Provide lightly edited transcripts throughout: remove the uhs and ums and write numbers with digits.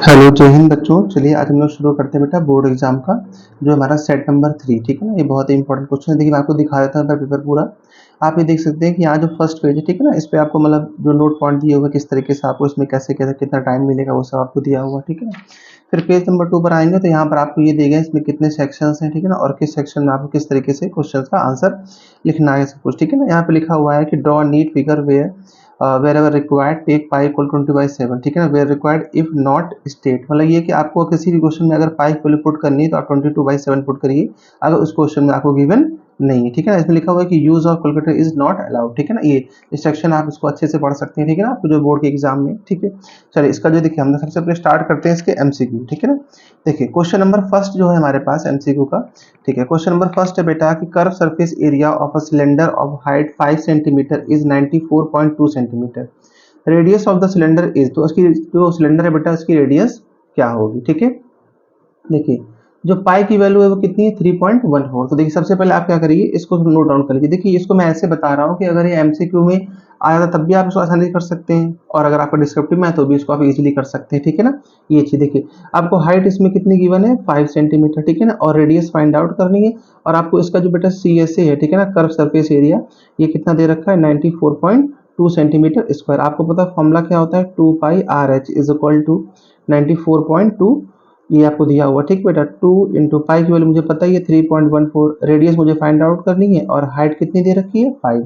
Hello, जय हिंद बच्चों। चलिए आज हम लोग शुरू करते हैं बेटा बोर्ड एग्जाम का जो हमारा सेट नंबर 3, ठीक है ना। ये बहुत ही इंपॉर्टेंट क्वेश्चन है। देखिए मैं आपको दिखा देता हूँ पेपर पूरा। आप ये देख सकते हैं कि यहाँ जो फर्स्ट पेज है, ठीक है ना, इस पे आपको मतलब जो नोट पॉइंट दिए हुए किस तरीके से आपको इसमें कैसे कैसे कितना टाइम मिलेगा वो सब आपको दिया हुआ, ठीक है ना। फिर पेज नंबर 2 पर आएंगे तो यहाँ पर आपको ये दिए गए इसमें कितने सेक्शंस हैं, ठीक है ना, और किस सेक्शन में आपको किस तरीके से क्वेश्चन का आंसर लिखना है सब कुछ, ठीक है ना। यहाँ पे लिखा हुआ है कि draw neat figure where wherever required take pi equal 20/7, ठीक है ना। where required if not state, मतलब ये कि आपको किसी भी क्वेश्चन में अगर पाई की वैल्यू पुट करनी है तो आप 22/7 पुट करिए अगर उस क्वेश्चन में आपको गिवन नहीं है, ठीक है ना। इसमें लिखा हुआ है कि use of calculator is not allowed, ठीक है ना। ये इंस्ट्रक्शन आप इसको अच्छे से पढ़ सकते हैं, ठीक है ना, आपको जो बोर्ड के एग्जाम में, ठीक है। चलिए इसका जो देखिए हम सबसे पहले स्टार्ट करते हैं इसके एमसीक्यू, ठीक है ना। देखिए क्वेश्चन नंबर फर्स्ट जो है हमारे पास एमसीक्यू का, ठीक है। क्वेश्चन नंबर फर्स्ट है बेटा कि curve surface area of a cylinder of height 5 centimetre is 94.2 centimetre. Radius of the cylinder is, तो उसकी जो सिलेंडर है बेटा उसकी रेडियस क्या होगी, ठीक है। देखिए जो पाई की वैल्यू है वो कितनी है 3.14। तो देखिए सबसे पहले आप क्या करिए इसको नोट डाउन कर लीजिए। देखिए इसको मैं ऐसे बता रहा हूँ कि अगर ये एमसीक्यू में आया था तब भी आप इसको आसानी से कर सकते हैं, और अगर आपका डिस्क्रिप्टिव में है तो भी इसको आप इजीली कर सकते हैं, ठीक है ना। ये चीज देखिए आपको हाइट इसमें कितनी गिवन है 5 सेंटीमीटर, ठीक है ना, और रेडियस फाइंड आउट करनी है। और आपको इसका जो बेटा सी एस ए है, ठीक है ना, कर्व सरफेस एरिया, ये कितना दे रखा है 94.2 सेंटीमीटर स्क्वायर। आपको पता है फॉर्मूला क्या होता है 2πRh इज इक्वल टू 94.2, ये आपको दिया हुआ, ठीक बेटा। 2 इंटू पाई की वैल्यू मुझे पता ही है 3.14, रेडियस मुझे फाइंड आउट करनी है और हाइट कितनी दे रखी है 5,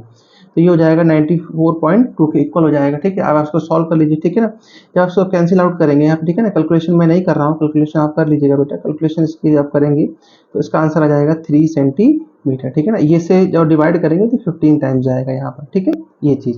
तो ये हो जाएगा 94.2 के इक्वल हो जाएगा, ठीक है। अब आप इसको सॉल्व कर लीजिए, ठीक है ना। जब आप इसको कैंसिल आउट करेंगे यहाँ पे, ठीक है ना, कैलकुलेशन मैं नहीं कर रहा हूँ, कैलकुलेशन आप कर लीजिएगा बेटा। कैलकुलेशन इसकी आप करेंगे तो इसका आंसर आ जाएगा 3 सेंटीमीटर, ठीक है ना। ये से जब डिवाइड करेंगे तो 15 टाइम्स जाएगा यहाँ पर, ठीक है, ये चीज़।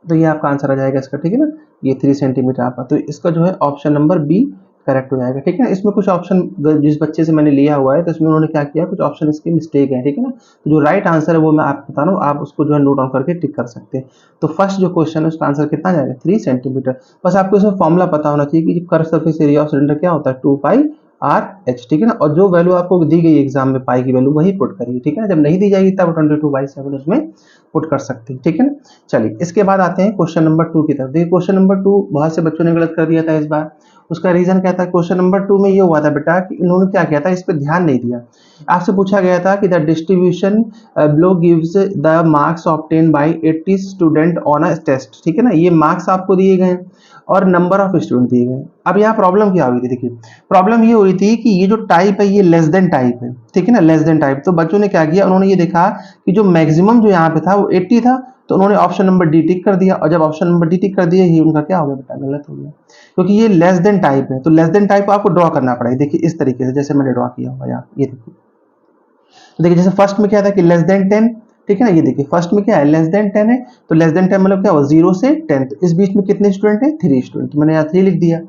तो ये आपका आंसर आ जाएगा इसका, ठीक है ना, ये 3 सेंटीमीटर आपका। तो इसका जो है ऑप्शन नंबर बी करेक्ट हो जाएगा, ठीक है ना। इसमें कुछ ऑप्शन जिस बच्चे से मैंने लिया हुआ है तो इसमें उन्होंने क्या किया, कुछ ऑप्शन इसके मिस्टेक है, ठीक है ना। तो जो राइट आंसर है वो मैं आपको बता रहा हूँ, आप उसको जो है नोट डाउन करके टिक कर सकते हैं। तो फर्स्ट जो क्वेश्चन है उसका आंसर कितना आ जाएगा 3 सेंटीमीटर। बस आपको इसमें फॉर्मूला पता होना चाहिए कि curve surface area of cylinder क्या होता है 2πRh, ठीक है ना। और जो वैल्यू आपको दी गई एग्जाम में पाई की वैल्यू वही पुट करिए, ठीक है ना। जब नहीं दी जाएगी तब 22/7 उसमें पुट कर सकते हैं, ठीक है ना। चलिए इसके बाद आते हैं क्वेश्चन नंबर 2 की तरफ। देखिए क्वेश्चन नंबर 2 बहुत से बच्चों ने गलत कर दिया था इस बार। उसका रीजन क्या था, क्वेश्चन नंबर 2 में ये हुआ था बेटा कि इन्होंने क्या किया था, इस पर ध्यान नहीं दिया। आपसे पूछा गया था कि the distribution below gives the marks obtain by 80 student on a test, ठीक है ना। ये मार्क्स आपको दिए गए हैं और नंबर ऑफ स्टूडेंट दिए गए हैं। अब यहाँ प्रॉब्लम क्या हुई थी, देखिए प्रॉब्लम ये हुई थी कि ये जो टाइप है ये लेस देन टाइप है, ठीक है ना, लेस देन टाइप। तो बच्चों ने क्या किया, उन्होंने ये देखा कि जो मैक्सिमम जो यहाँ पे था वो 80 था, तो उन्होंने ऑप्शन नंबर डी टिक कर दिया। और जब ऑप्शन नंबर डी टिक कर दिया ये उनका क्या हो गया बेटा, गलत हो गया, क्योंकि ये लेस देन टाइप है। तो लेस देन टाइप को आपको ड्रॉ करना पड़ेगा, देखिए इस तरीके से जैसे मैंने ड्रॉ किया हुआ यहाँ, ये देखिए। तो देखिए जैसे फर्स्ट में क्या था कि लेस देन 10, ठीक है ना। ये देखिए फर्स्ट में क्या है लेस देन 10 है, तो लेस देन 10 मतलब क्या हुआ 0 से 10, तो इस बीच में कितने स्टूडेंट है 3 स्टूडेंट, तो मैंने यहाँ 3 लिख दिया।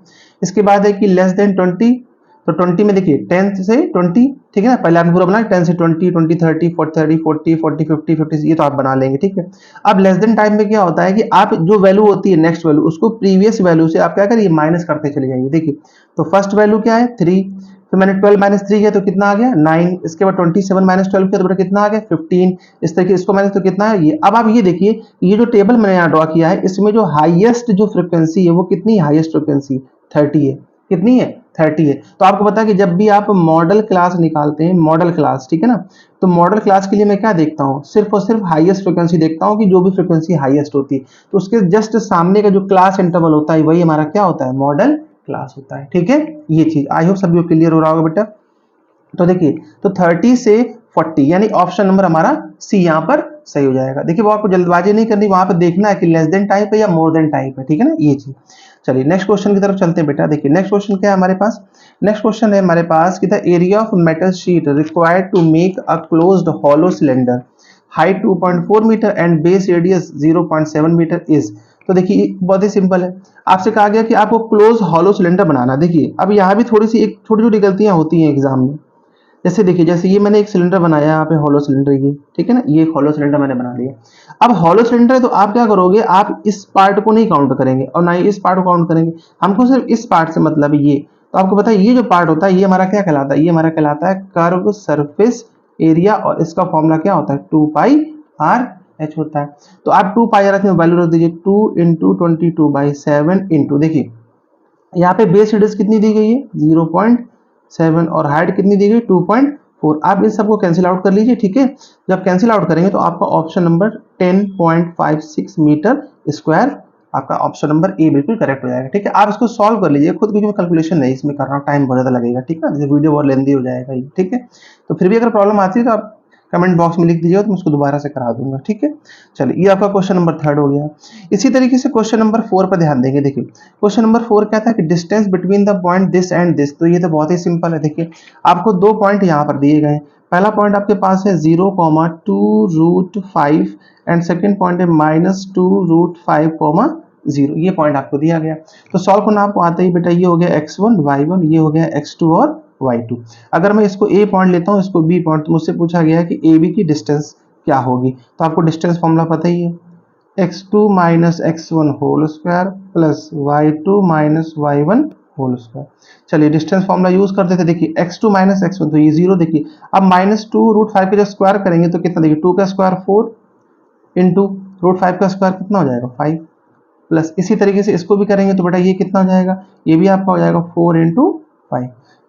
इसके बाद है कि लेस देन 20, तो 20 में देखिए 10 से 20, ठीक है ना। पहले आपने पूरा बना 10 से 20, 20 30 40 40 40 50 50, ये तो आप बना लेंगे, ठीक है। अब लेस देन टाइम में क्या होता है कि आप जो वैल्यू होती है नेक्स्ट वैल्यू उसको प्रीवियस वैल्यू से आप क्या करिए माइनस करते चले जाइए। देखिए तो फर्स्ट वैल्यू क्या है 3, तो मैंने 12 माइनस 3 किया तो कितना आ गया 9। इसके बाद 27 माइनस 12 किया तो बेटा कितना आ गया 15। इस तरीके इसको माइनस तो कितना है ये। अब आप ये देखिए ये जो टेबल मैंने यहाँ ड्रॉ किया है इसमें जो हाईएस्ट जो फ्रिक्वेंसी है वो कितनी हाईएस्ट फ्रिक्वेंसी 30 है, कितनी है 30 है। तो आपको पता है कि जब भी आप मॉडल क्लास निकालते हैं, मॉडल क्लास, ठीक है ना, तो मॉडल क्लास के लिए मैं क्या देखता हूँ, सिर्फ और सिर्फ हाईएस्ट फ्रिक्वेंसी देखता हूँ कि जो भी फ्रिक्वेंसी हाईएस्ट होती है तो उसके जस्ट सामने का जो क्लास इंटरवल होता है वही हमारा क्या होता है मॉडल क्लास होता है, ठीक है। ये चीज आई होप सभी को क्लियर हो रहा होगा बेटा। तो देखिए तो 30 से 40 यानी ऑप्शन नंबर हमारा सी यहाँ पर सही हो जाएगा। देखिए वो आपको जल्दबाजी नहीं करनी, वहां पर देखना है कि लेस देन टाइप है या मोर देन टाइप है, ठीक है ना, ये चीज। चलिए नेक्स्ट क्वेश्चन की तरफ चलते हैं बेटा। देखिए नेक्स्ट क्वेश्चन क्या है हमारे पास, नेक्स्ट क्वेश्चन है हमारे पास कि the area of metal sheet required to make a closed hollow cylinder height 2.4 metre and base radius 0.7 metre is. तो देखिए बहुत ही सिंपल है, आपसे कहा गया कि आपको क्लोज हॉलो सिलेंडर बनाना। देखिए अब यहाँ भी थोड़ी सी एक छोटी छोटी गलतियां होती हैं एग्जाम में। जैसे देखिए जैसे ये मैंने एक सिलेंडर बनाया यहाँ पे हॉलो सिलेंडर, ये ठीक है ना, ये एक हॉलो सिलेंडर मैंने बना लिया। अब हॉलो सिलेंडर है तो आप क्या करोगे, आप इस पार्ट को नहीं काउंट करेंगे और ना ही इस पार्ट को काउंट करेंगे, हमको सिर्फ इस पार्ट से मतलब है ये। तो आपको पता है ये जो पार्ट होता है ये हमारा क्या कहलाता है, ये हमारा कहलाता है कर्व सरफेस एरिया, और इसका फॉर्मूला क्या होता है 2πRh होता है। तो आप 2πRh में वैल्यू रख दीजिए 2 इंटू 22/7 इंटू, देखिए यहाँ पे बेस रेडियस कितनी दी गई है 0.7 और हाइट कितनी दी गई 2.4। आप इन सबको कैंसिल आउट कर लीजिए, ठीक है। जब कैंसिल आउट करेंगे तो आपका ऑप्शन नंबर 10.56 मीटर स्क्वायर, आपका ऑप्शन नंबर ए बिल्कुल करेक्ट हो जाएगा, ठीक है। आप इसको सॉल्व कर लीजिए खुद, क्योंकि कैलकुलेशन नहीं इसमें करना, टाइम बहुत ज़्यादा लगेगा, ठीक है, जैसे वीडियो बहुत लेंदी हो जाएगा ये, ठीक है। तो फिर भी अगर प्रॉब्लम आती है तो आप कमेंट बॉक्स में लिख दीजिएगा तो मैं उसको दोबारा से करा दूंगा, ठीक है। चलिए, ये आपका क्वेश्चन नंबर 3 हो गया। इसी तरीके से क्वेश्चन नंबर 4 पर ध्यान देंगे। देखिए क्वेश्चन नंबर 4 क्या था कि distance between the point this and this. तो ये तो बहुत ही सिंपल है। देखिए आपको दो पॉइंट यहाँ पर दिए गए हैं। पहला पॉइंट आपके पास है 0,2√5 एंड सेकेंड पॉइंट है -2√5, 0। ये पॉइंट आपको दिया गया। तो सॉल्व करना आपको आता ही बेटा, ये हो गया x1 y1, ये हो गया x2 और y2। अगर मैं इसको a पॉइंट लेता हूँ, इसको b पॉइंट, तो मुझसे पूछा गया है कि ab की डिस्टेंस क्या होगी। तो आपको डिस्टेंस फॉर्मूला पता ही है, x2 minus x1 whole square plus y2 minus y1 whole square. चलिए डिस्टेंस फॉर्मूला यूज करते थे। देखिए x2 माइनस x1 तो ये 0। देखिए अब -2√5 का जब स्क्वायर करेंगे तो कितना, देखिए 2 का स्क्वायर 4 इंटू √5 का स्क्वायर कितना हो जाएगा 5, प्लस इसी तरीके से इसको भी करेंगे तो बेटा ये कितना हो जाएगा, ये भी आपका हो जाएगा 4 इंटू 5।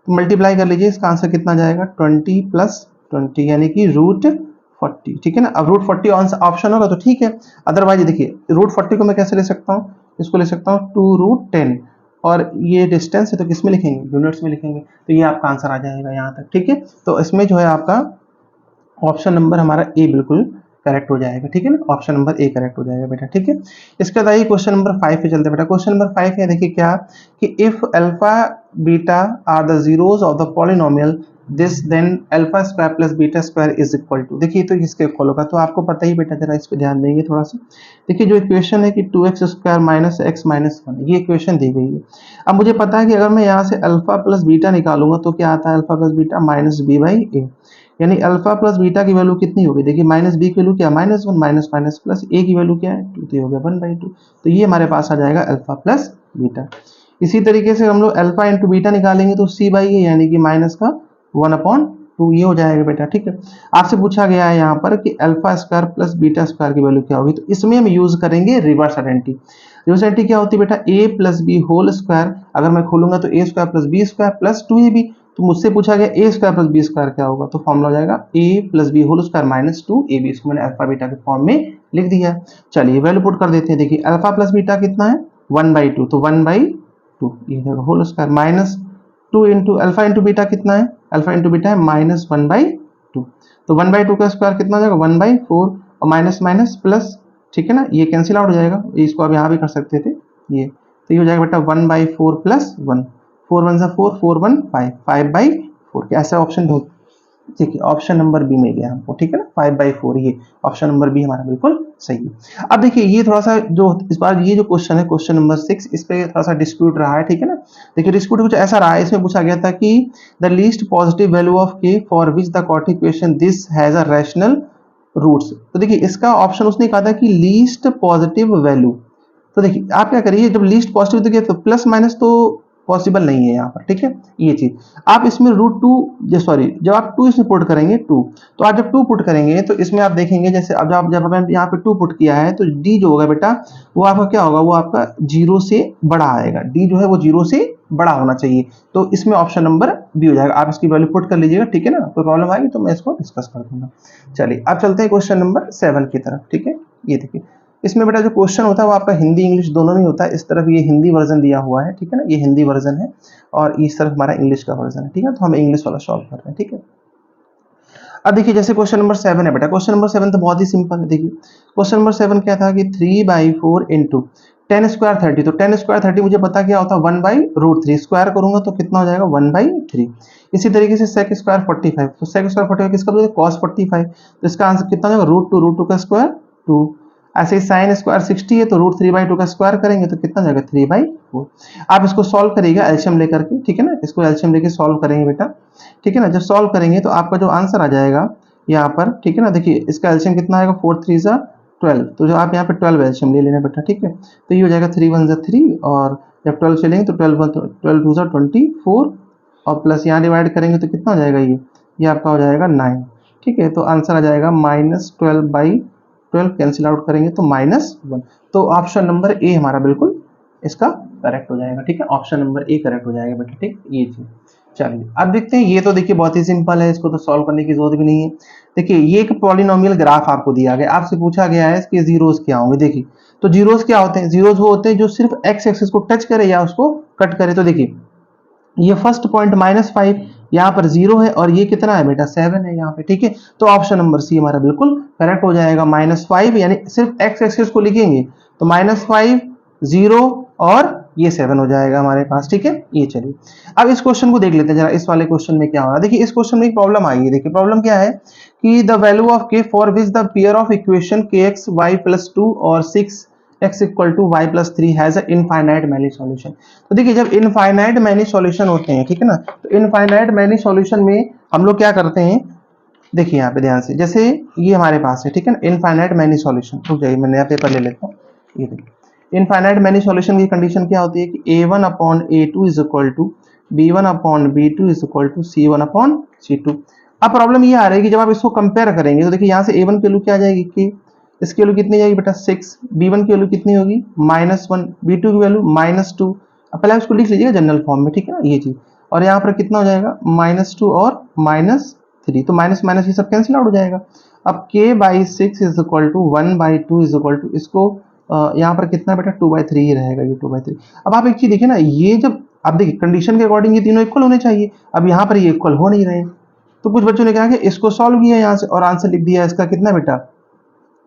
तो मल्टीप्लाई कर लीजिए, इसका आंसर कितना जाएगा 20 प्लस 20 यानी कि √40, ठीक है ना। अब √40 ऑप्शन होगा तो ठीक है, अदरवाइज देखिए √40 को मैं कैसे ले सकता हूँ, इसको ले सकता हूँ 2√10 और ये डिस्टेंस है तो किस में लिखेंगे, यूनिट्स में लिखेंगे। तो ये आपका आंसर आ जाएगा यहाँ तक, ठीक है। तो इसमें जो है आपका ऑप्शन नंबर हमारा ए बिल्कुल करेक्ट हो जाएगा, ठीक है ना। ऑप्शन नंबर ए करेक्ट हो जाएगा बेटा, ठीक है। इसके बाद आइए क्वेश्चन नंबर 5 पे चलते हैं बेटा। क्वेश्चन नंबर 5 है, देखिए क्या कि if alpha beta are the zeros of the polynomial this then alpha square plus beta square is equal to. देखिए तो इसके इक्वल होगा, तो आपको पता ही बेटा, जरा इस पे ध्यान देंगे थोड़ा सा। देखिए जो इक्वेशन है कि 2x square minus x minus 1, ये इक्वेशन दी गई है। अब मुझे पता है कि अगर मैं यहाँ से अल्फा प्लस बीटा निकालूंगा तो क्या आता है, alpha plus beta minus b by a, यानी अल्फा प्लस बीटा की वैल्यू कितनी होगी। देखिए माइनस बी की वैल्यू क्या, -1 माइनस माइनस प्लस ए की वैल्यू क्या है 2, तो ये हो गया 1/2। तो ये हमारे पास आ जाएगा अल्फा प्लस बीटा। इसी तरीके से हम लोग अल्फा इंटू बीटा निकालेंगे तो सी बाई ए यानी कि माइनस का 1/2, ये हो जाएगा बेटा, ठीक है। आपसे पूछा गया है यहाँ पर कि alpha square plus beta square की वैल्यू क्या होगी, तो इसमें हम यूज करेंगे रिवर्स आइडेंटिटी। रिवर्स आइडेंटिटी क्या होती है बेटा, a plus b whole square, अगर मैं खोलूंगा तो a square plus b square plus 2ab। तो मुझसे पूछा गया a square plus b square क्या होगा, तो फॉर्मूला हो जाएगा a plus b whole square minus 2ab। इसको मैंने अल्फा बीटा के फॉर्म में लिख दिया। चलिए वैल्यू पुट कर देते हैं। देखिए अल्फा प्लस बीटा कितना है 1/2, तो 1/2 ये whole square minus 2 into alpha into beta कितना है, अल्फा इंटू बीटा है -1/2, तो 1/2 का स्क्वायर कितना हो जाएगा 1/4 और माइनस माइनस प्लस, ठीक है ना, ये कैंसिल आउट हो जाएगा, इसको आप यहाँ भी कर सकते थे ये, तो ये हो जाएगा बेटा 1/4 प्लस 1, 4 1 4, 4 1 5, 5/4 ऐसा ऑप्शन ढूंढ। ठीक है, ऑप्शन नंबर बी मिल गया हमको, ठीक है ना, 5/4, ये ऑप्शन नंबर बी हमारा बिल्कुल सही है। अब देखिए ये थोड़ा सा जो इस बार ये जो क्वेश्चन है क्वेश्चन नंबर 6, इस पे थोड़ा सा डिस्प्यूट रहा है, ठीक है ना। देखिए डिस्प्यूट कुछ ऐसा रहा है, इसमें पूछा गया था कि the least positive value of k for which the quadratic equation this has a rational roots. तो देखिए इसका ऑप्शन उसने कहा था कि लीस्ट पॉजिटिव वैल्यू। तो देखिए आप क्या करिए, जब लीस्ट पॉजिटिव देखिए तो प्लस माइनस तो पॉसिबल नहीं है यहाँ पर, ठीक है, ये चीज आप इसमें √2 सॉरी जब आप 2 इसमें पुट करेंगे 2, तो आप जब 2 पुट करेंगे तो इसमें आप देखेंगे जैसे अब जब आपने यहाँ पे 2 पुट किया है तो डी जो होगा बेटा वो आपका क्या होगा, वो आपका 0 से बड़ा आएगा। डी जो है वो 0 से बड़ा होना चाहिए, तो इसमें ऑप्शन नंबर बी हो जाएगा। आप इसकी वैल्यू पुट कर लीजिएगा, ठीक है ना, कोई प्रॉब्लम आएगी तो मैं इसको डिस्कस कर दूंगा। चलिए अब चलते हैं क्वेश्चन नंबर 7 की तरफ, ठीक है। ये देखिए इसमें बेटा जो क्वेश्चन होता है वो आपका हिंदी इंग्लिश दोनों में होता है। इस तरफ ये हिंदी वर्जन दिया हुआ है, ठीक है ना, ये हिंदी वर्जन है और इस तरफ हमारा इंग्लिश का वर्जन है, ठीक है। तो हम इंग्लिश वाला सॉल्व कर रहे हैं, ठीक है। अब देखिए जैसे क्वेश्चन नंबर 7 है बेटा, क्वेश्चन नंबर 7 तो बहुत ही सिंपल है। देखिए क्वेश्चन नंबर 7 क्या था कि 3/4 इंटू 10 स्क्वायर 30, तो 10 स्क्वायर 30 मुझे पता क्या होता है 1/√3, स्क्वायर करूंगा तो कितना हो जाएगा 1/3। इसी तरीके से सेक स्क्वायर 45, तो सेक स्क्वायर 45 किसका बोलते हैं कॉस 45, तो इसका आंसर कितना हो जाएगा √2 का स्क्वायर 2। ऐसे ही साइन स्क्वायर 60 है तो √3/2 का स्क्वायर करेंगे तो कितना जाएगा 3/4। आप इसको सॉल्व करिएगा एलसीएम लेकर के, ठीक है ना, इसको एलसीएम लेके सॉल्व करेंगे बेटा, ठीक है ना। जब सॉल्व करेंगे तो आपका जो आंसर आ जाएगा यहाँ पर, ठीक है ना, देखिए इसका एलसीएम कितना आएगा 4 3 जा 12, तो जो आप यहाँ पे 12 एलसीएम ले लेना बेटा, ठीक है। तो ये हो जाएगा 3 1 जा 3 और जब 12 से लेंगे तो 12 2 जा 24 और प्लस यहाँ डिवाइड करेंगे तो कितना हो जाएगा ये आपका हो जाएगा 9, ठीक है। तो आंसर आ जाएगा -12/12, कैंसिल आउट करेंगे तो -1। तो ऑप्शन नंबर ए हमारा बिल्कुल इसका करेक्ट हो जाएगा, ठीक है, ऑप्शन नंबर ए करेक्ट हो जाएगा बेटा, ठीक, ये चीज। चलिए अब देखते हैं, ये तो देखिए बहुत ही सिंपल है, इसको तो सॉल्व करने की जरूरत भी नहीं है। देखिए ये एक पॉलिनोमियल ग्राफ आपको दिया गया, आपसे पूछा गया है कि जीरोस क्या होंगे। देखिए तो जीरोस क्या होते हैं, जीरोस वो होते हैं जो सिर्फ एक्स एक्सिस को टच करे या उसको कट करे। तो देखिए ये फर्स्ट पॉइंट -5 यहाँ पर 0 है और ये कितना है बेटा 7 है यहाँ पे, ठीक है। तो ऑप्शन नंबर सी हमारा बिल्कुल करेक्ट हो जाएगा। -5 यानी सिर्फ एक्स एक्सिस को लिखेंगे तो -5, 0 और ये 7 हो जाएगा हमारे पास, ठीक है। ये चलिए अब इस क्वेश्चन को देख लेते हैं जरा, इस वाले क्वेश्चन में क्या हो रहा है। देखिए इस क्वेश्चन में एक प्रॉब्लम आई है। देखिए प्रॉब्लम क्या है कि the value of k for which the pair of equation k x y plus 2 और 6 x equal to y plus 3 has a infinite many solution. तो देखिए जब इनफाइनाइट मैनी सॉल्यूशन होते हैं, ठीक है ना, तो इनफाइनाइट मैनी सॉल्यूशन में हम लोग क्या करते हैं, देखिए यहाँ पे ध्यान से, जैसे ये हमारे पास है, ठीक है ना, इनफाइनाइट मैनी सॉल्यूशन। रुक जाइए मैं नया पेपर ले लेता हूँ। ये देखिए इनफाइनाइट मैनी सॉल्यूशन की कंडीशन क्या होती है कि a1 upon a2 is equal to b1 upon b2 is equal to c1 upon c2। अब प्रॉब्लम ये आ रही है कि जब आप इसको कंपेयर करेंगे तो देखिए यहाँ से a1 की वैल्यू क्या आ जाएगी कि इसकी वैल्यू कितनी जाएगी बेटा 6, b1 की वैल्यू कितनी होगी -1, b2 की वैल्यू -2। अब पहले इसको लिख लीजिएगा जनरल फॉर्म में, ठीक है ना, ये चीज। और यहाँ पर कितना हो जाएगा -2 और -3, तो माइनस माइनस ये सब कैंसिल आउट हो जाएगा। अब k/6 is equal to 1/2 is equal to इसको यहाँ पर कितना बेटा 2/3 ही रहेगा, ये 2/3। अब आप एक चीज देखिए ना, ये जब आप देखिए कंडीशन के अकॉर्डिंग ये तीनों इक्वल होने चाहिए, अब यहाँ पर ये इक्वल हो नहीं रहे। तो कुछ बच्चों ने कहा कि इसको सॉल्व किया यहाँ से और आंसर लिख दिया इसका कितना बेटा,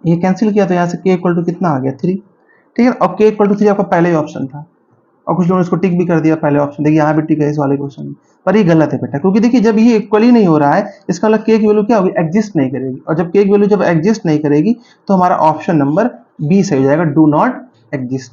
ये कैंसिल किया तो यहाँ से k इक्वल टू कितना आ गया 3, ठीक है। और k इक्वल टू 3 आपका पहले ही ऑप्शन था और कुछ लोगों ने इसको टिक भी कर दिया पहले ऑप्शन। देखिए यहाँ भी टिक है इस वाले क्वेश्चन में, पर ये गलत है बेटा, क्योंकि देखिए जब ये इक्वल ही नहीं हो रहा है इसका मतलब k की वैल्यू क्या होगी, एग्जिस्ट नहीं करेगी। और जब k की वैल्यू जब एग्जिस्ट नहीं करेगी तो हमारा ऑप्शन नंबर बी सही हो जाएगा, डू नॉट एग्जिस्ट,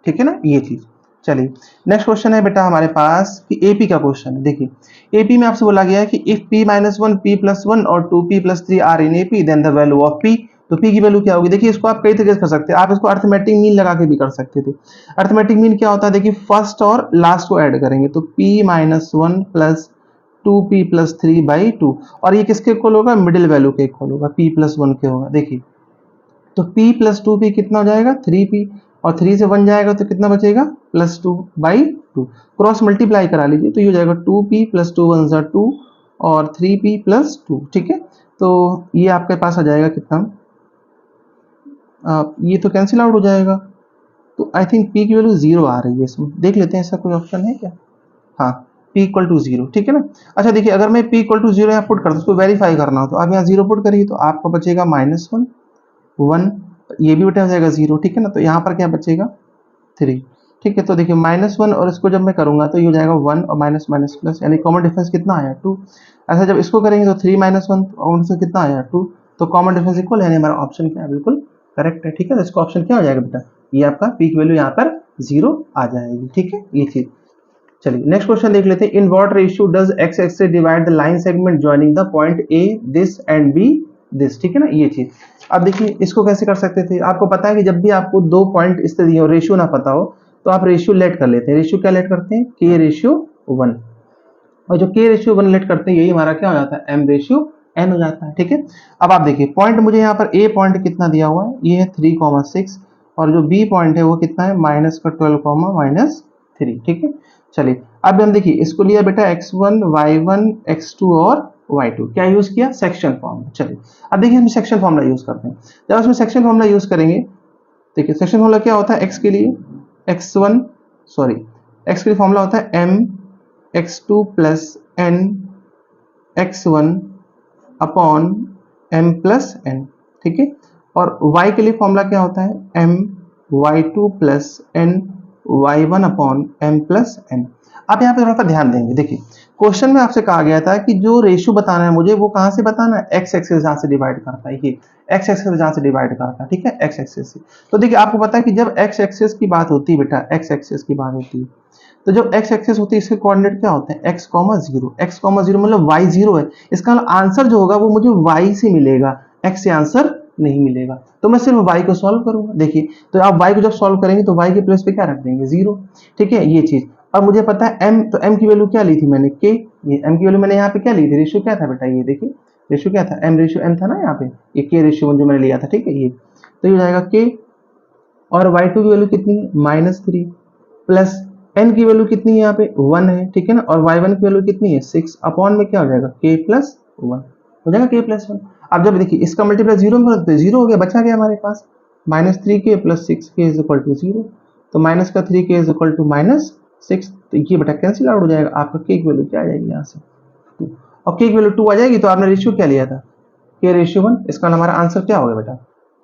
ठीक है ना, ये चीज। चलिए नेक्स्ट क्वेश्चन है बेटा हमारे पास कि एपी का क्वेश्चन है। देखिए एपी में आपसे बोला गया है कि इफ p-1 p+1 और 2p+3 are in AP then the value of p। तो p की वैल्यू क्या होगी, देखिए इसको आप कई तरीके से कर सकते हैं। आप इसको अर्थमेटिक मीन लगा के भी कर सकते थे। अर्थमेटिक मीन क्या होता है, देखिए फर्स्ट और लास्ट को ऐड करेंगे तो p-1 प्लस 2p+3/2 और ये किसके इक्वल होगा, मिडिल वैल्यू के इक्वल होगा, p+1 के होगा। देखिए तो p प्लस 2p कितना हो जाएगा 3p और 3 से 1 जाएगा तो कितना बचेगा +2/2। क्रॉस मल्टीप्लाई करा लीजिए तो ये हो जाएगा 2p प्लस 2 1 ज़ा 2 और 3p प्लस 2, ठीक है। तो ये आपके पास आ जाएगा कितना, ये तो कैंसिल आउट हो जाएगा। तो आई थिंक p की वैल्यू 0 आ रही है इसमें, देख लेते हैं ऐसा कोई ऑप्शन है क्या। हाँ p इक्वल टू 0, ठीक है ना। अच्छा देखिए अगर मैं p इक्वल टू 0 यहाँ पुट करता हूँ, उसको वेरीफाई करना हो तो आप यहाँ 0 पुट करिए तो आपको बचेगा -1 1, ये भी बेटा हो जाएगा 0, ठीक है ना। तो यहाँ पर क्या बचेगा 3, ठीक है। तो देखिए -1 और इसको जब मैं करूंगा तो ये हो जाएगा 1 और माइनस माइनस प्लस, यानी कॉमन डिफरेंस कितना आया 2। ऐसा जब इसको करेंगे तो 3 - 1 और से कितना आया 2, तो कॉमन डिफरेंस इक्वल, यानी हमारा ऑप्शन क्या है बिल्कुल करेक्ट है, ठीक है। तो इसका ऑप्शन क्या हो जाएगा बेटा, ये आपका पी की वैल्यू यहाँ पर 0 आ जाएगी, ठीक है, ये चीज। चलिए नेक्स्ट क्वेश्चन देख लेते हैं। In what ratio does x axis divide the line segment joining the point a this and b this, ठीक है ना, ये चीज। अब देखिए इसको कैसे कर सकते थे, आपको पता है कि जब भी आपको दो पॉइंट इस तरह दिए हो, रेशियो ना पता हो तो आप रेशियो लेट कर लेते हैं। रेशियो क्या लेट करते हैं, k/1, और जो k/1 लेट करते हैं यही हमारा क्या हो जाता है m/n हो जाता है, ठीक है। अब आप देखिए पॉइंट मुझे यहाँ पर a पॉइंट कितना दिया हुआ है, ये है 3,6 और जो b पॉइंट है वो कितना है -12, -3, ठीक है। चलिए अब हम देखिए इसको लिया बेटा x1 y1 x2 और y2, क्या यूज किया सेक्शन फॉर्मूला। चलिए अब देखिए हम सेक्शन फॉर्मूला यूज करते हैं। जब उसमें सेक्शन फॉर्मूला यूज करेंगे, देखिए सेक्शन फॉर्मूला क्या होता है, x के लिए x1 सॉरी x के लिए फॉर्मूला होता है m x2 plus n x1 upon m plus n, ठीक है। और y के लिए फॉर्मूला क्या होता है m y2 plus n y1 upon m plus n। आप यहाँ पे थोड़ा सा ध्यान देंगे, देखिए क्वेश्चन में आपसे कहा गया था कि जो रेशियो बताना है मुझे वो कहाँ से बताना है, x एक्सिस जहाँ से डिवाइड करता है, ये x एक्सिस जहाँ से डिवाइड करता है, ठीक है, x एक्सिस से। तो देखिए आपको पता है कि जब x एक्सिस की बात होती है बेटा, x एक्सिस की बात होती है तो जब x एक्सिस होती है इसके कोऑर्डिनेट क्या होते हैं x, 0, x, 0 मतलब y 0 है, इसका आंसर जो होगा वो मुझे y से मिलेगा, x से आंसर नहीं मिलेगा। तो मैं सिर्फ y को सॉल्व करूंगा। देखिए तो आप y को जब सॉल्व करेंगे तो y के प्लेस पे क्या रख देंगे 0, ठीक है, ये चीज। अब मुझे पता है m, तो m की वैल्यू क्या ली थी मैंने k, ये m की वैल्यू मैंने यहाँ पे क्या ली थी, रेशियो क्या था बेटा, ये देखिए रेशियो क्या था m/n था ना यहाँ पे, ये k/1 जो मैंने लिया था, ठीक है, ये तो ये हो जाएगा k। और y2 की वैल्यू कितनी है -3, प्लस n की वैल्यू कितनी है यहाँ पे 1 है, ठीक है ना, और y1 की वैल्यू कितनी है 6 अपॉन में क्या हो जाएगा k प्लस 1 हो जाएगा k प्लस 1। अब जब देखिए इसका मल्टीप्लाई जीरो में तो जीरो हो गया, बचा गया हमारे पास minus 3k plus 6k is equal to 0। तो माइनस का 3k is equal to minus 6, तो ये बेटा कैंसिल आउट हो जाएगा, आपका k की वैल्यू क्या आ जाएगी यहाँ से 2, और k की वैल्यू 2 आ जाएगी तो आपने रेशियो क्या लिया था k रेशियो 1, इसका हमारा आंसर क्या होगा बेटा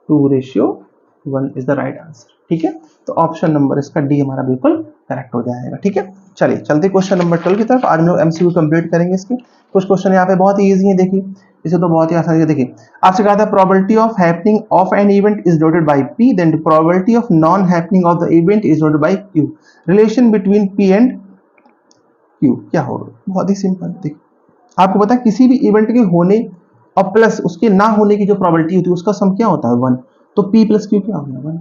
2:1 इज द राइट आंसर, ठीक है। तो ऑप्शन नंबर इसका डी हमारा बिल्कुल करेक्ट हो जाएगा, ठीक है। चलिए चलते क्वेश्चन नंबर 12 की तरफ। आज हम लोग एमसीक्यू कंप्लीट करेंगे इसके। कुछ क्वेश्चन यहाँ पे बहुत ही इजी है, देखिए इसे तो बहुत ही आसानी से देखिए। आपसे कहा था probability of happening of an event is denoted by p, then probability of non happening of the event is denoted by q। Relation between p and q क्या होगा, बहुत ही सिंपल। देखिए आपको पता है किसी भी इवेंट के होने और प्लस उसके ना होने की जो प्रोबेबिलिटी होती है उसका सम क्या होता है 1, तो p प्लस q क्या हो गया 1।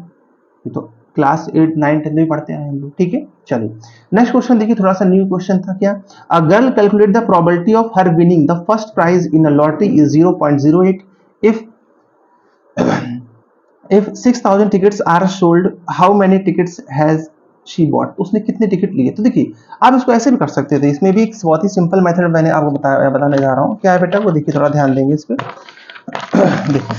ये तो क्लास 8 9 10 में पढ़ते हैं हम लोग, ठीक है। चलिए नेक्स्ट क्वेश्चन देखिए, थोड़ा सा न्यू क्वेश्चन था क्या। A girl calculate the probability of her winning the first prize in a lottery is 0.08 if if 6000 tickets are sold how many tickets has she bought, उसने कितने टिकट लिए। तो देखिए आप इसको ऐसे भी कर सकते थे, इसमें भी एक बहुत ही सिंपल मेथड मैंने आपको बताने जा रहा हूँ, क्या है बेटा वो देखिए, थोड़ा ध्यान देंगे इस पर। देखिए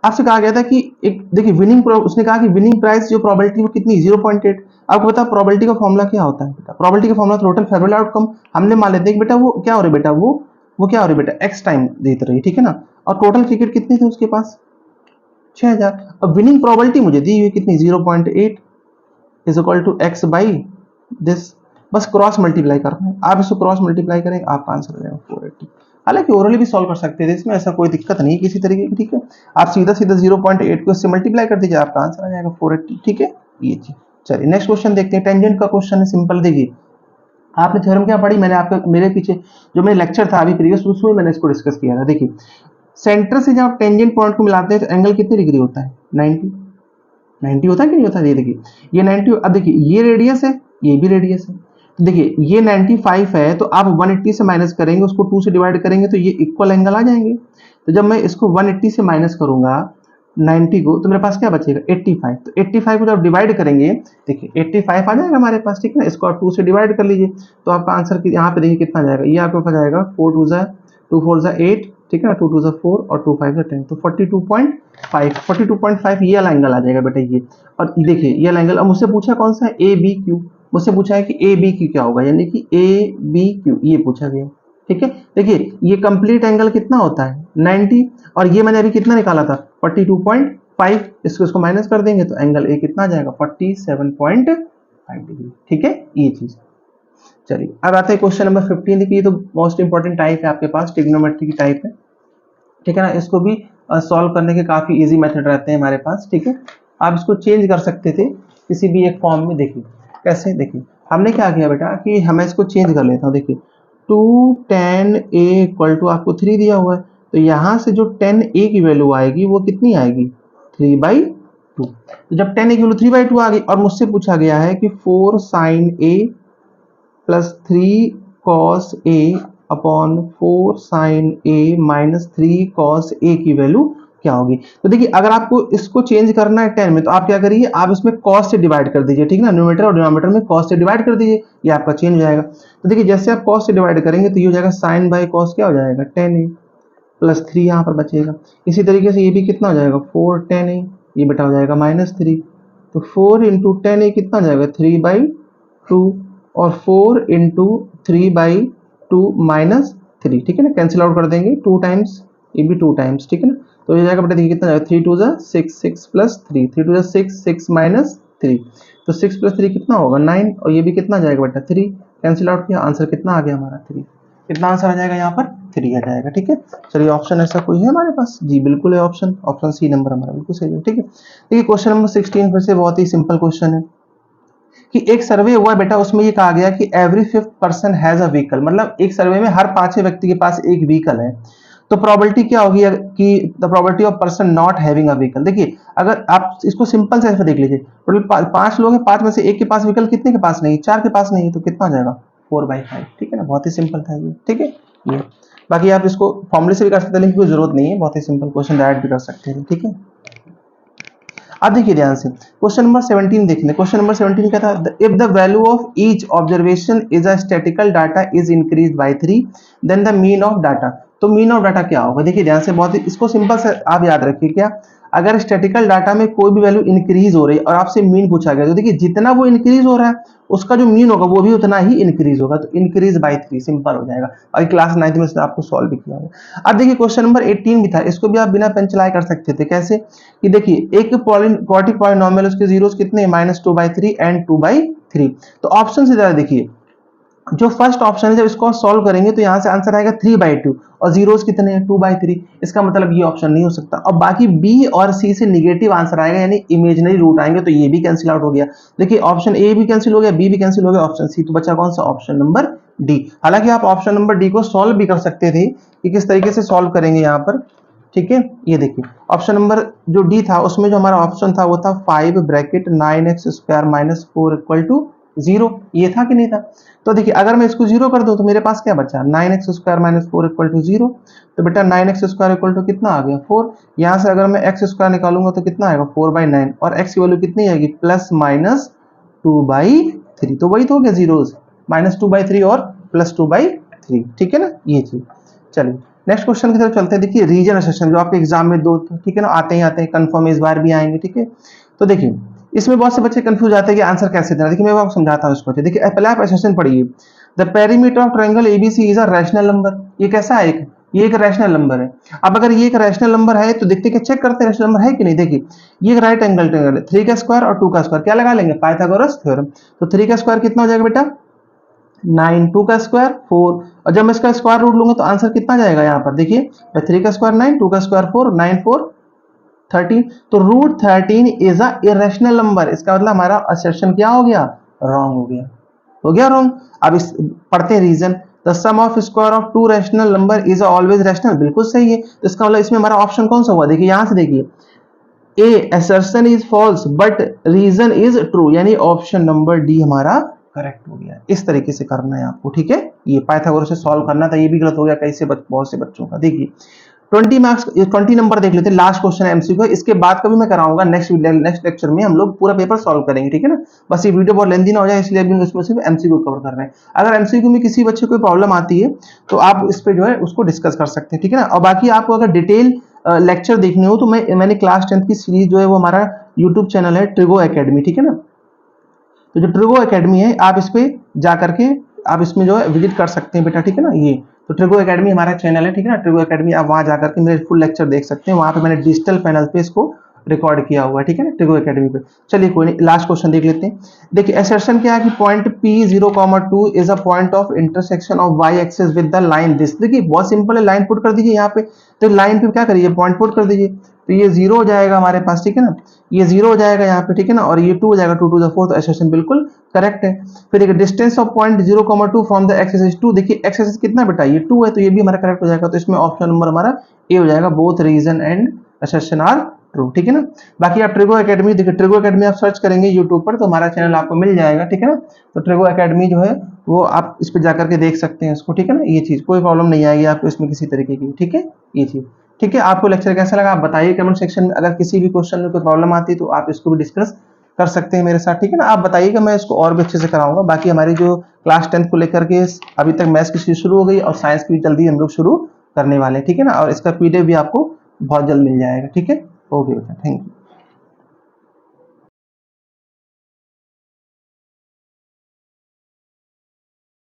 आपसे कहा गया था कि एक देखिए विनिंग, उसने कहा कि विनिंग प्राइस जो प्रोबेबिलिटी वो कितनी 0.8। आपको पता प्रोबेबिलिटी का फॉर्मूला क्या होता है बेटा, प्रोबेबिलिटी का फॉर्मूला टोटल फेवरेबल आउटकम। हमने मान लेते हैं कि बेटा वो क्या हो रही है बेटा, वो क्या हो रही है बेटा x टाइम देते रही, ठीक है ना, और टोटल टिकट कितनी थी उसके पास 6000। अब विनिंग प्रोबेबिलिटी मुझे दी हुई कितनी 0.8 is equal to x by this, बस क्रॉस मल्टीप्लाई करना है। आप इसको क्रॉस मल्टीप्लाई करेंगे आपका आंसर आ जाएगा 480। हालांकि ओरली भी सॉल्व कर सकते थे, इसमें ऐसा कोई दिक्कत नहीं है किसी तरीके की, ठीक है। आप सीधा सीधा 0.8 को इससे मल्टीप्लाई कर दीजिए, आपका आंसर आ जाएगा 480, ठीक है ये चीज। चलिए नेक्स्ट क्वेश्चन देखते हैं, टेंजेंट का क्वेश्चन है, सिंपल। देखिए आपने थ्योरम क्या पढ़ी, मैंने आपका मेरे पीछे जो मेरा लेक्चर था अभी प्रीवियस उसमें मैंने इसको डिस्कस किया था। देखिए सेंटर से जब आप टेंजेंट पॉइंट को मिलाते हैं तो एंगल कितने डिग्री होता है 90 होता है कि नहीं होता। ये देखिए ये 90, अब देखिए ये रेडियस है ये भी रेडियस है, तो देखिए ये 95 है तो आप 180 से माइनस करेंगे, उसको 2 से डिवाइड करेंगे तो ये इक्वल एंगल आ जाएंगे। तो जब मैं इसको 180 से माइनस करूंगा 90 को तो मेरे पास क्या बचेगा 85। तो 85 को जब डिवाइड करेंगे देखिए 85 आ जाएगा हमारे पास, ठीक है ना। इसको आप 2 से डिवाइड कर लीजिए तो आपका आंसर यहाँ पे देखिए कितना जाएगा, ये आपके पास जाएगा 4 2 जा 2 4 जा 8, ठीक है ना, 2 2 जा 4 और 2 5 जा 10, तो 42.5 ये वाला एंगल आ जाएगा बेटा ये। और देखिए ये वाला एंगल, अब मुझसे पूछा कौन सा है ए बी क्यू, मुझसे पूछा है कि ए बी क्यू क्या होगा, यानी कि ए बी क्यू ये पूछा गया, ठीक है। देखिए ये कंप्लीट एंगल कितना होता है 90, और ये मैंने अभी कितना निकाला था 42.5, इसको माइनस कर देंगे तो एंगल ए कितना आ जाएगा 47.5 डिग्री, ठीक है ये चीज। चलिए अब आते हैं क्वेश्चन नंबर 15। देखिए ये तो मोस्ट इंपॉर्टेंट टाइप है आपके पास, ट्रिग्नोमेट्री की टाइप है, ठीक है ना। इसको भी सॉल्व करने के काफी इजी मेथड रहते हैं हमारे पास, ठीक है। आप इसको चेंज कर सकते थे किसी भी एक फॉर्म में। देखिए कैसे, देखिए हमने क्या किया बेटा कि हमें इसको चेंज कर लेता हूँ। देखिए 2tan a इक्वल टू आपको 3 दिया हुआ है, तो यहाँ से जो tan a की वैल्यू आएगी वो कितनी आएगी 3/2। तो जब tan a की वैल्यू 3/2 आ गई और मुझसे पूछा गया है कि 4 sin a plus 3 cos a upon 4 sin a minus 3 cos a की वैल्यू क्या होगी। तो देखिए अगर आपको इसको चेंज करना है 10 में तो आप क्या करिए, आप इसमें cos से डिवाइड कर दीजिए, ठीक है ना, न्यूमरेटर और डिनोमिनेटर में cos से डिवाइड कर दीजिए, ये आपका चेंज हो जाएगा। तो देखिए जैसे आप cos से डिवाइड करेंगे तो ये हो जाएगा sin बाई cos क्या हो जाएगा 10a प्लस 3 यहाँ पर बचेगा। इसी तरीके से ये भी कितना हो जाएगा 4 10a, ये बेटा हो जाएगा -3, तो 4 इंटू 10a कितना हो जाएगा 3/2 और 4 इंटू 3/2 -3, ठीक है ना, कैंसिल आउट कर देंगे 2 टाइम्स, ये भी 2 टाइम्स, ठीक है ना। तो ये जाएगा बेटा देखिए कितना जाएगा 3 2 जा 6 6 प्लस 3 3 2 जा 6 6 माइनस 3, तो 6 प्लस 3 कितना होगा 9, और ये भी कितना जाएगा बेटा 3, कैंसिल आउट किया आंसर कितना आ गया हमारा 3। कितना आंसर आ जाएगा यहाँ पर 3 आ जाएगा, ठीक है। चलिए ऑप्शन ऐसा कोई है हमारे पास, जी बिल्कुल है, ऑप्शन ऑप्शन सी नंबर हमारा बिल्कुल सही है, ठीक है। देखिए क्वेश्चन नंबर 16 फिर से बहुत ही सिंपल क्वेश्चन है कि एक सर्वे हुआ बेटा, उसमें ये कहा गया कि every 5th person has a vehicle, मतलब एक सर्वे में हर 5वें व्यक्ति के पास एक व्हीकल है, तो प्रोबेबिलिटी क्या होगी कि the probability of person not having a vehicle. देखिए अगर आप इसको सिंपल से ऐसे देख लीजिए, टोटल 5 लोग हैं, 5 में से एक के पास व्हीकल कितने के पास नहीं, 4 के पास नहीं है, तो कितना हो जाएगा 4/5, ठीक है ना, बहुत ही सिंपल था ये, ठीक है ये। बाकी आप इसको फॉर्मूले से भी कर सकते हैं लेकिन कोई जरूरत नहीं है, बहुत ही सिंपल क्वेश्चन डायरेक्ट भी कर सकते हैं, ठीक है। अब देखिए ध्यान से क्वेश्चन नंबर 17 देख लें। क्वेश्चन नंबर 17 क्या था, if the value of each observation is a statical data is increase by 3 then the mean of data. तो मीन ऑफ डाटा क्या होगा, देखिए ध्यान से, बहुत ही इसको सिंपल से आप याद रखिए। क्या, अगर स्टैटिकल डाटा में कोई भी वैल्यू इंक्रीज हो रही है और आपसे मीन पूछा गया, तो देखिए जितना वो इंक्रीज हो रहा है उसका जो मीन होगा वो भी उतना ही इंक्रीज होगा, तो इंक्रीज बाय 3 सिंपल हो जाएगा। और क्लास 9 में से आपको सॉल्व भी किया होगा। अब देखिए क्वेश्चन नंबर 18 भी था, इसको भी आप बिना पेन चलाए कर सकते थे। कैसे, कि देखिए एक क्वाड्रेटिक पॉलिनोमियल, उसके जीरोस कितने, -2/3 एंड 2/3। तो ऑप्शन से जरा देखिए, जो फर्स्ट ऑप्शन है जब इसको सॉल्व करेंगे तो यहाँ से आंसर आएगा 3/2 और जीरोस कितने हैं, 2/3। इसका मतलब ये ऑप्शन नहीं हो सकता। और बाकी बी और सी से निगेटिव आंसर आएगा, यानी इमेजिनरी रूट आएंगे, तो ये भी कैंसिल आउट हो गया। देखिए ऑप्शन ए भी कैंसिल हो गया, बी भी कैंसिल हो गया, ऑप्शन सी तो बचा कौन सा, ऑप्शन नंबर डी। हालांकि आप ऑप्शन नंबर डी को सॉल्व भी कर सकते थे, कि किस तरीके से सॉल्व करेंगे यहाँ पर। ठीक है, ये देखिए ऑप्शन नंबर जो डी था उसमें जो हमारा ऑप्शन था वो था 5 ब्रैकेट 9x² - 4 = 0। ये था कि नहीं था। तो देखिए अगर मैं इसको 0 कर दूं तो मेरे पास क्या बचा, 9x² - 4 = 0। तो बेटा 9x² = कितना आ गया, 4। यहाँ से अगर मैं x² निकालूंगा तो कितना आएगा, 4/9, और x की वैल्यू कितनी आएगी, +-2/3। तो वही तो हो गया जीरोस, -2/3 और +2/3। ठीक है ना, ये चीज। चलिए नेक्स्ट क्वेश्चन की तरफ चलते हैं। देखिए रीजन असर्शन जो आपके एग्जाम में दो, ठीक है ना, आते ही आते हैं, कंफर्म इस बार भी आएंगे। ठीक है, तो देखिए इसमें बहुत से बच्चे कंफ्यूज आते हैं कि आंसर कैसे देना। देखिए मैं आपको समझाता हूँ इसको। देखिए पहले आप असर्शन पढ़िए, the perimeter of triangle ABC is a rational number. ये कैसा है, ये एक रैशनल नंबर है। अब अगर ये एक रैशनल नंबर है तो देखते हैं, चेक करते हैं रैशनल नंबर है कि नहीं। देखिए ये एक राइट एंगल ट्रायंगल है, 3 का स्क्वायर और 2 का स्क्वायर क्या लगा लेंगे, पाइथागोरस थ्योरम। तो 3 का स्क्वायर कितना हो जाएगा बेटा, 9, 2 का स्क्वायर 4, और जब मैं इसका स्क्वायर रूट लूंगा तो आंसर कितना जाएगा यहाँ पर, देखिए 3 का स्क्वायर 9, 2 का स्क्वायर 4, 9 4 13। तो √13 इज अ इरेशनल नंबर। इसका मतलब हमारा असर्शन क्या हो गया, रॉन्ग हो गया, हो गया रॉन्ग। अब इस पढ़ते हैं reason, the sum of square of 2 rational number is always rational. बिल्कुल सही है। तो इसका मतलब इसमें हमारा ऑप्शन कौन सा हुआ, देखिए यहां से देखिए, A assertion is false but reason is true, यानी ऑप्शन नंबर डी हमारा करेक्ट हो गया। इस तरीके से करना है आपको। ठीक है, ये पाइथागोरस से सॉल्व करना था, ये भी गलत हो गया कैसे, बहुत से बच्चों का। देखिए 20 मार्क्स, 20 नंबर देख लेते हैं, लास्ट क्वेश्चन है एमसीक्यू। इसके बाद कभी मैं कराऊंगा नेक्स्ट लेक्चर में हम लोग पूरा पेपर सॉल्व करेंगे। ठीक है ना, बस ये वीडियो बहुत लेंथी ना हो जाए इसलिए अभी उसमें सिर्फ एमसीक्यू कवर कर रहे हैं। अगर एमसीक्यू में किसी बच्चे को प्रॉब्लम आती है तो आप इस पे जो है उसको डिस्कस कर सकते हैं। ठीक है ना, और बाकी आपको अगर डिटेल लेक्चर देखने हो तो मैंने क्लास 10 की सीरीज जो है वो हमारा यूट्यूब चैनल है ट्रिगो एकेडमी। ठीक है ना, तो जो ट्रिगो एकेडमी है आप इस पे जा करके आप इसमें जो है विजिट कर सकते हैं बेटा। ठीक है ना, ये तो ट्रिगो एकेडमी हमारा चैनल है। ठीक है ना, ट्रिगो एकेडमी, आप वहां जाकर के मेरे फुल लेक्चर देख सकते हैं। वहां पे मैंने डिजिटल पैनल पे इसको रिकॉर्ड किया हुआ है। ठीक है ना, ट्रिगो एकेडमी पे। चलिए कोई नहीं, लास्ट क्वेश्चन देख लेते हैं। देखिए असर्शन क्या है कि point P0,2 is a point of intersection of y axis with the line this. देखिए बहुत सिंपल है, लाइन पुट कर दीजिए यहाँ पे। तो लाइन पे क्या करिए, पॉइंट पुट कर दीजिए, तो ये 0 हो जाएगा हमारे पास। ठीक है ना, ये 0 हो जाएगा यहाँ पे। ठीक है ना, और ये 2 हो जाएगा, 2 to the 4, तो असर्शन बिल्कुल करेक्ट है। फिर देखिए distance of point 0,2 from the x axis 2। देखिए एक्स एक्सिस कितना बेटा, ये 2 है, तो ये भी हमारा करेक्ट हो जाएगा। तो इसमें ऑप्शन नंबर हमारा ए हो जाएगा, both reason and assertion are true. ठीक है ना, बाकी आप ट्रिगो एकेडमी, देखिए ट्रिगो एकेडमी आप सर्च करेंगे यूट्यूब पर तो हमारा चैनल आपको मिल जाएगा। ठीक है ना, तो ट्रिगो एकेडमी जो है वो आप इस पर जाकर के देख सकते हैं इसको। ठीक है ना, ये चीज कोई प्रॉब्लम नहीं आएगी आपको इसमें किसी तरीके की। ठीक है, ये चीज। ठीक है, आपको लेक्चर कैसा लगा आप बताइए कमेंट सेक्शन में। अगर किसी भी क्वेश्चन में कोई प्रॉब्लम आती है तो आप इसको भी डिस्कस कर सकते हैं मेरे साथ। ठीक है ना, आप बताइएगा, मैं इसको और भी अच्छे से कराऊंगा। बाकी हमारी जो क्लास 10 को लेकर के अभी तक मैथ्स की सीरीज शुरू हो गई और साइंस की भी जल्दी हम लोग शुरू करने वाले हैं। ठीक है ना, और इसका पीडीएफ भी आपको बहुत जल्द मिल जाएगा। ठीक है, ओके बेटा, थैंक यू।